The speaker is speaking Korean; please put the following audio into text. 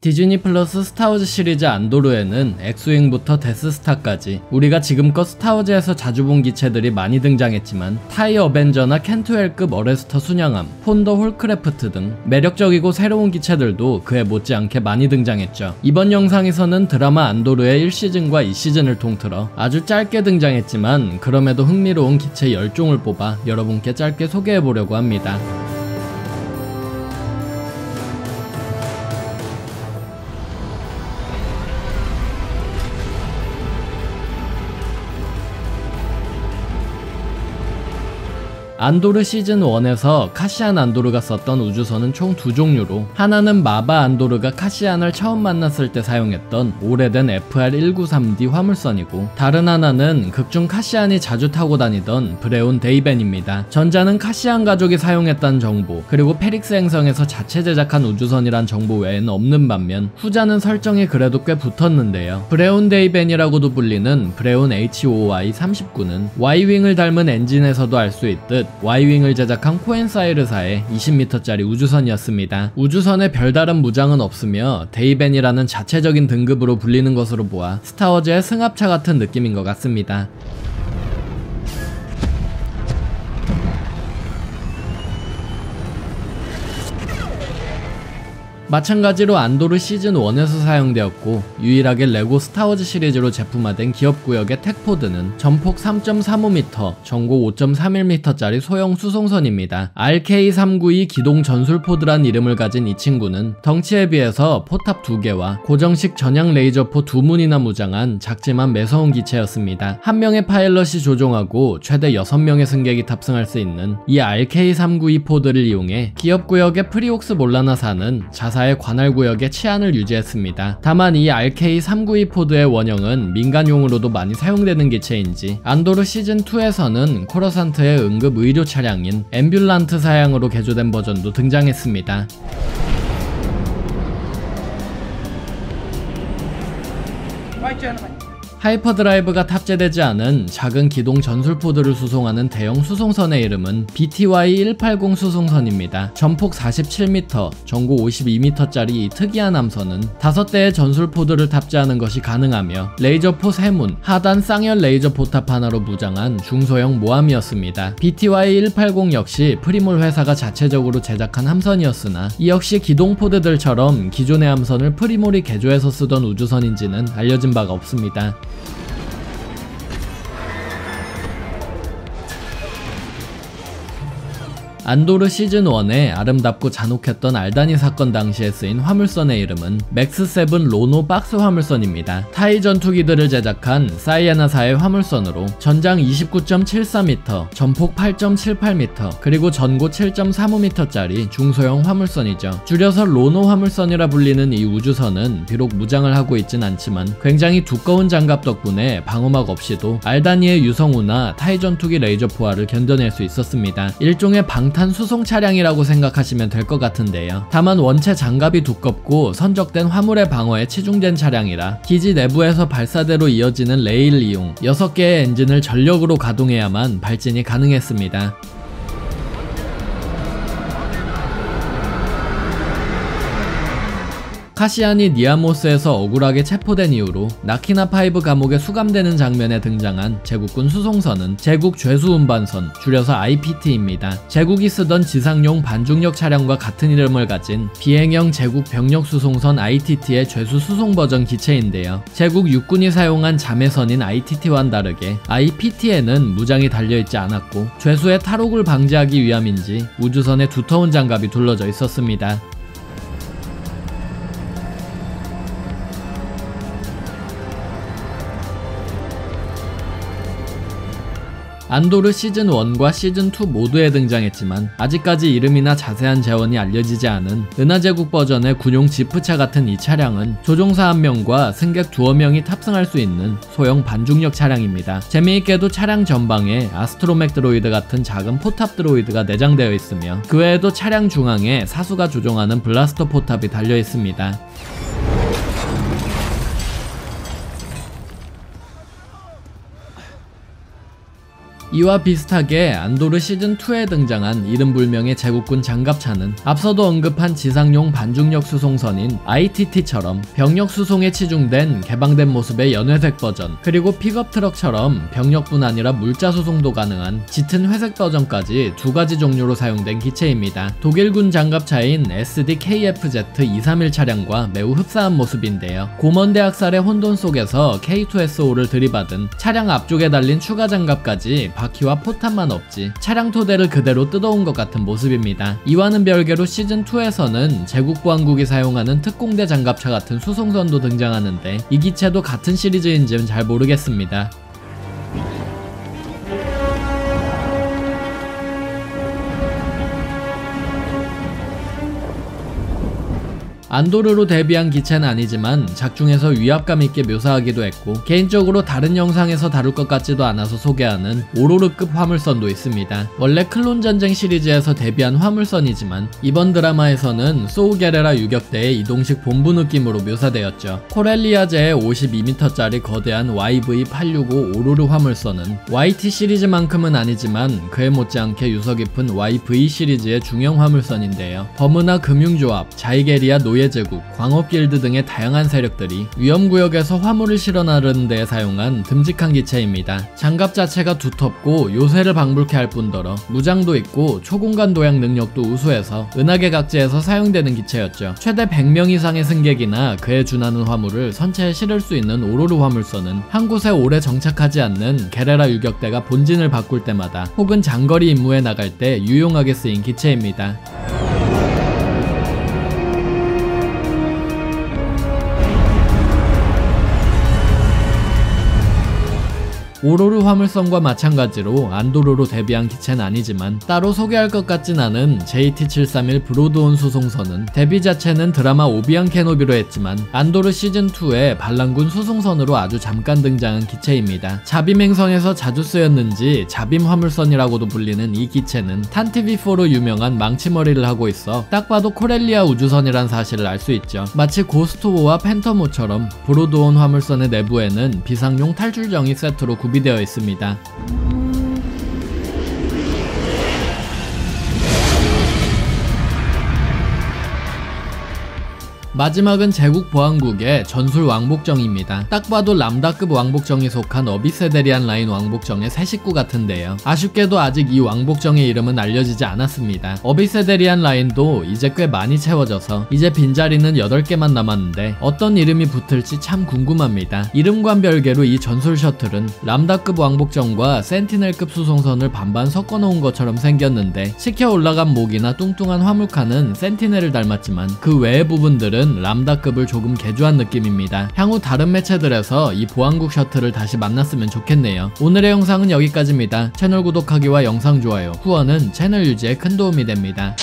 디즈니 플러스 스타워즈 시리즈 안도르에는 엑스윙부터 데스스타까지 우리가 지금껏 스타워즈에서 자주 본 기체들이 많이 등장했지만 타이 어벤저나 켄트웰급 어레스터 순양함, 폰더 홀크래프트 등 매력적이고 새로운 기체들도 그에 못지않게 많이 등장했죠. 이번 영상에서는 드라마 안도르의 1시즌과 2시즌을 통틀어 아주 짧게 등장했지만 그럼에도 흥미로운 기체 10종을 뽑아 여러분께 짧게 소개해보려고 합니다. 안도르 시즌1에서 카시안 안도르가 썼던 우주선은 총 2종류로, 하나는 마바 안도르가 카시안을 처음 만났을 때 사용했던 오래된 FR-193D 화물선이고, 다른 하나는 극중 카시안이 자주 타고 다니던 브레온 데이벤입니다. 전자는 카시안 가족이 사용했다는 정보, 그리고 페릭스 행성에서 자체 제작한 우주선이란 정보 외에는 없는 반면 후자는 설정이 그래도 꽤 붙었는데요. 브레온 데이벤이라고도 불리는 브레온 HOY-39는 Y윙을 닮은 엔진에서도 알 수 있듯 Y윙을 제작한 코엔사이르사의 20m짜리 우주선이었습니다. 우주선에 별다른 무장은 없으며 데이벤이라는 자체적인 등급으로 불리는 것으로 보아 스타워즈의 승합차 같은 느낌인 것 같습니다. 마찬가지로 안도르 시즌1에서 사용되었고 유일하게 레고 스타워즈 시리즈로 제품화된 기업구역의 텍포드는 전폭 3.35m, 전고 5.31m짜리 소형 수송선입니다. RK-392 기동 전술포드란 이름을 가진 이 친구는 덩치에 비해서 포탑 2개와 고정식 전향 레이저포 2문이나 무장한 작지만 매서운 기체였습니다. 한 명의 파일럿이 조종하고 최대 6명의 승객이 탑승할 수 있는 이 RK-392 포드를 이용해 기업구역의 프리옥스 몰라나사는 자사의 관할구역의 치안을 유지했습니다. 다만 이 RK-392 포드의 원형은 민간용으로도 많이 사용되는 기체인지 안도르 시즌2에서는 코러산트의 응급 의료 차량인 앰뷸란트 사양으로 개조된 버전도 등장했습니다. 하이퍼드라이브가 탑재되지 않은 작은 기동 전술포드를 수송하는 대형 수송선의 이름은 BTY-180 수송선입니다. 전폭 47m, 전고 52m짜리 이 특이한 함선은 5대의 전술포드를 탑재하는 것이 가능하며 레이저포 3문, 하단 쌍열 레이저 포탑 하나로 무장한 중소형 모함이었습니다. BTY-180 역시 프리몰 회사가 자체적으로 제작한 함선이었으나 이 역시 기동포드들처럼 기존의 함선을 프리몰이 개조해서 쓰던 우주선인지는 알려진 바가 없습니다. 안도르 시즌1에 아름답고 잔혹했던 알다니 사건 당시에 쓰인 화물선의 이름은 맥스7 로노 박스 화물선입니다. 타이 전투기들을 제작한 사이에나사의 화물선으로 전장 29.74m, 전폭 8.78m, 그리고 전고 7.35m짜리 중소형 화물선이죠. 줄여서 로노 화물선이라 불리는 이 우주선은 비록 무장을 하고 있진 않지만 굉장히 두꺼운 장갑 덕분에 방어막 없이도 알다니의 유성우나 타이 전투기 레이저 포화를 견뎌낼 수 있었습니다. 일종의 방탄 수송 차량이라고 생각하시면 될 것 같은데요. 다만 원체 장갑이 두껍고 선적된 화물의 방어에 치중된 차량이라 기지 내부에서 발사대로 이어지는 레일 이용 6개의 엔진을 전력으로 가동해야만 발진이 가능했습니다. 카시안이 니아모스에서 억울하게 체포된 이후로 나키나5 감옥에 수감되는 장면에 등장한 제국군 수송선은 제국 죄수운반선, 줄여서 IPT입니다. 제국이 쓰던 지상용 반중력 차량과 같은 이름을 가진 비행형 제국 병력 수송선 ITT의 죄수 수송 버전 기체인데요. 제국 육군이 사용한 자매선인 ITT와는 다르게 IPT에는 무장이 달려있지 않았고 죄수의 탈옥을 방지하기 위함인지 우주선에 두터운 장갑이 둘러져 있었습니다. 안도르 시즌1과 시즌2 모두에 등장했지만 아직까지 이름이나 자세한 재원이 알려지지 않은 은하제국 버전의 군용 지프차 같은 이 차량은 조종사 1명과 승객 2명이 탑승할 수 있는 소형 반중력 차량입니다. 재미있게도 차량 전방에 아스트로맥 드로이드 같은 작은 포탑 드로이드가 내장되어 있으며 그 외에도 차량 중앙에 사수가 조종하는 블라스터 포탑이 달려 있습니다. 이와 비슷하게 안도르 시즌2에 등장한 이름불명의 제국군 장갑차는 앞서도 언급한 지상용 반중력 수송선인 ITT처럼 병력 수송에 치중된 개방된 모습의 연회색 버전, 그리고 픽업 트럭처럼 병력뿐 아니라 물자 수송도 가능한 짙은 회색 버전까지 두 가지 종류로 사용된 기체입니다. 독일군 장갑차인 SDKFZ-231 차량과 매우 흡사한 모습인데요. 고먼대 학살의 혼돈 속에서 K2SO를 들이받은 차량 앞쪽에 달린 추가 장갑까지 바퀴와 포탄만 없지 차량 토대를 그대로 뜯어온 것 같은 모습입니다. 이와는 별개로 시즌2에서는 제국보안국이 사용하는 특공대 장갑차 같은 수송선도 등장하는데 이 기체도 같은 시리즈인지는 잘 모르겠습니다. 안도르로 데뷔한 기체는 아니지만 작중에서 위압감 있게 묘사하기도 했고 개인적으로 다른 영상에서 다룰 것 같지도 않아서 소개하는 오로르급 화물선도 있습니다. 원래 클론 전쟁 시리즈에서 데뷔한 화물선이지만 이번 드라마에서는 소우게레라 유격대의 이동식 본부 느낌으로 묘사되었죠. 코렐리아제의 52m짜리 거대한 YV-865 오로르 화물선은 YT 시리즈만큼은 아니지만 그에 못지않게 유서 깊은 YV 시리즈의 중형 화물선인데요. 버무나 금융조합, 자이게리아 노예제국, 광업길드 등의 다양한 세력들이 위험구역에서 화물을 실어 나르는 데에 사용한 듬직한 기체입니다. 장갑 자체가 두텁고 요새를 방불케 할 뿐더러 무장도 있고 초공간 도약 능력도 우수해서 은하계 각지에서 사용되는 기체였죠. 최대 100명 이상의 승객이나 그에 준하는 화물을 선체에 실을 수 있는 오로르 화물선은 한 곳에 오래 정착하지 않는 게레라 유격대가 본진을 바꿀 때마다 혹은 장거리 임무에 나갈 때 유용하게 쓰인 기체입니다. 오로르 화물선과 마찬가지로 안도르로 데뷔한 기체는 아니지만 따로 소개할 것 같진 않은 JT-731 브로드온 수송선은 데뷔 자체는 드라마 오비안 케노비로 했지만 안도르 시즌2의 반란군 수송선으로 아주 잠깐 등장한 기체입니다. 자빔 행성에서 자주 쓰였는지 자빔 화물선이라고도 불리는 이 기체는 탄티비4로 유명한 망치머리를 하고 있어 딱 봐도 코렐리아 우주선이란 사실을 알 수 있죠. 마치 고스트워와 팬텀호처럼 브로드온 화물선의 내부에는 비상용 탈출정이 세트로 구비되어 있습니다. 마지막은 제국보안국의 전술 왕복정입니다. 딱 봐도 람다급 왕복정이 속한 어비세데리안 라인 왕복정의 새 식구 같은데요. 아쉽게도 아직 이 왕복정의 이름은 알려지지 않았습니다. 어비세데리안 라인도 이제 꽤 많이 채워져서 이제 빈자리는 8개만 남았는데 어떤 이름이 붙을지 참 궁금합니다. 이름과는 별개로 이 전술 셔틀은 람다급 왕복정과 센티넬급 수송선을 반반 섞어놓은 것처럼 생겼는데 치켜 올라간 목이나 뚱뚱한 화물칸은 센티넬을 닮았지만 그 외의 부분들은 람다급을 조금 개조한 느낌입니다. 향후 다른 매체들에서 이 보안국 셔틀을 다시 만났으면 좋겠네요. 오늘의 영상은 여기까지입니다. 채널 구독하기와 영상 좋아요, 후원은 채널 유지에 큰 도움이 됩니다.